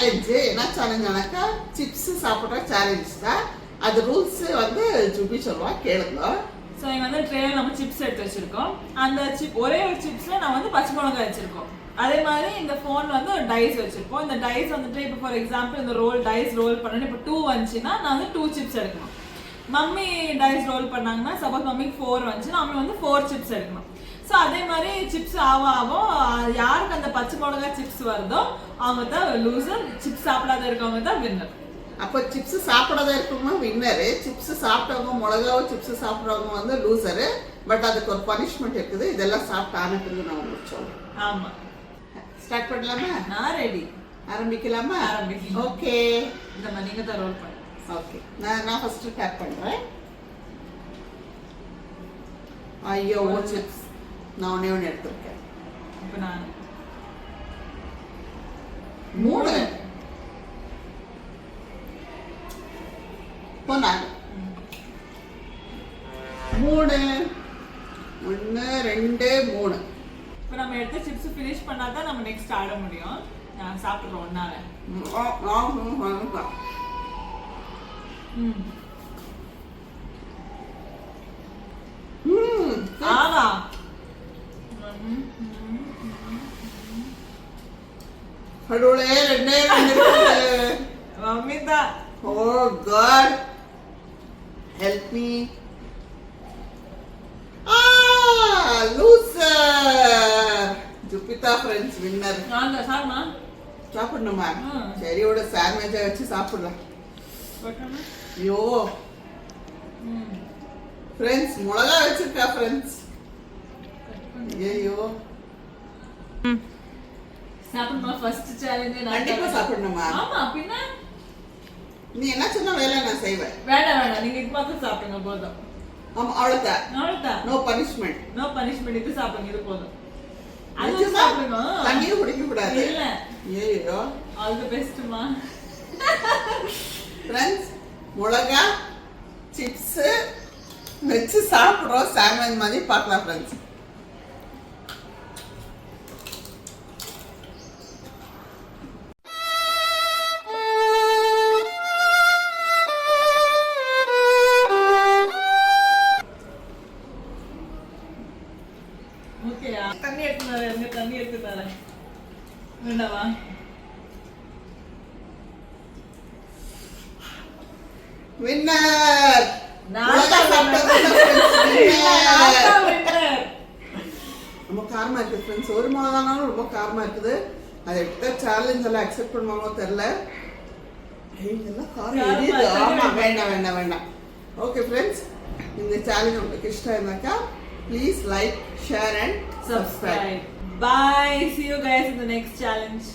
Challenge என்ன சேலஞ்சுனாக்கா chips சாப்பிட்ற challenge தான். அது ரூல்ஸ் வந்து ஜூபி சொல்லுவா, கேளுங்க. ஸோ இங்கே வந்து ட்ரேல நம்ம சிப்ஸ் எடுத்து வச்சிருக்கோம். அந்த ஒரே ஒரு சிப்ஸ்ல நான் வந்து பச்சை மிளகாய் வச்சிருக்கோம். அதே மாதிரி இந்த ஃபோன்ல வந்து ஒரு டைஸ் வச்சிருக்கோம். இந்த டைஸ் வந்துட்டு இப்போ ஃபார் எக்ஸாம்பிள் இந்த டைஸ் ரோல் பண்ணணும். இப்போ 2 வந்துச்சுன்னா நான் வந்து 2 சிப்ஸ் எடுக்கணும். மம்மி டைஸ் ரோல் பண்ணாங்கன்னா சப்போஸ் மம்மிக்கு 4 வந்துச்சுன்னா மம்மி வந்து 4 சிப்ஸ் எடுக்கணும். ஸோ அதே மாதிரி சிப்ஸ் ஆகும் யாருக்கு அந்த பச்சை மிளகாய் சிப்ஸ் வருதோ அவங்க தான் லூசர், சிப்ஸ் சாப்பிடாத இருக்கவங்க தான் வின்னர். அப்போ சிப்ஸ் சாப்பிடாத இருக்கவங்க வின்னரு, சிப்ஸ் சாப்பிட்டவங்க மிளகாவும் சிப்ஸ் சாப்பிட்றவங்க வந்து லூசரு. பட் அதுக்கு ஒரு பனிஷ்மெண்ட் இருக்குது. இதெல்லாம் சாப்பிட்டு ஆனதுக்கு நான் முடிச்சோம். ஆமா, ஸ்டார்ட் பண்ணலாமா? நான் ரெடி. ஆரம்பிக்கலாமா? ஆரம்பிக்கலாம். ஓகே, இந்த மாதிரி நீங்க தான் ரோல் பண்ணு. ஓகே, நான் ஃபர்ஸ்ட் டேப் பண்றேன். ஐயோ சிப்ஸ் நான் ஒண்ணே எடுத்துருக்கேன். இப்போ நான் 3 போனாங்க. 3 1 2 3. இப்போ நம்ம எடுத்து சிப்ஸ் ஃபினிஷ் பண்ணாதான் நம்ம நெக்ஸ்ட் ஆட முடியும். நான் சாப்பிடுறோம் ஒன்னால. ஆமா, கடவுளே, 2 மம்மி தான். Oh God, help me. Loser. Jupiter friends winner. நான் தான் சாப்பிடுமா? சாப்பிடணுமா? சரி, ஓட சாண்ட்விச்சை வச்சு சாப்பிடலாம். ஐயோ ஃப்ரெண்ட்ஸ், மிளகா வச்சிருக்கா ஃப்ரெண்ட்ஸ். ஐயோ சாப்பிடுமா? ஃபர்ஸ்ட் சேலஞ்ச் நான் கண்டிப்பா சாப்பிடணுமா? ஆமா, பின்ன நீ என்ன சொன்ன வேலை நான் செய்வேன். வேண்டாம், நீங்க இது பார்த்து சாப்பிடுங்க போதும். ஆமா, அவ்வளவுதான். No punishment. இது சாப்பிடுங்க, இது போதும். அது சாப்பிடுங்க. தண்ணியும் குடிக்க கூடாது. இல்ல, ஐயோ, ஆல் தி பெஸ்ட்மா. ஃப்ரெண்ட்ஸ், மிளகா சிப்ஸ் வச்சு சாப்பிடுறோம். சாண்ட்விச் மாதிரி பார்க்கலாம் ஃப்ரெண்ட்ஸ். ஓகேயா? தண்ணி எடுத்துனாரு. வேண்டாவா? வின்னர். ரொம்ப காரமா இருக்கு ஃப்ரெண்ட்ஸ். ஒரு மிளகானாலும் ரொம்ப காரமா இருக்குது. அதை எடுத்த சேலஞ்ச் எல்லாம் அக்செப்ட் பண்ணுவாங்களோ தெரியல. இதெல்லாம் காரம் எரியுது. ஆமா, வேண்டாம். ஓகே ஃப்ரெண்ட்ஸ், இந்த சேலஞ்ச் உங்களுக்கு இஷ்டம் இருந்தாக்கா please like, share and subscribe. Bye. See you guys in the next challenge.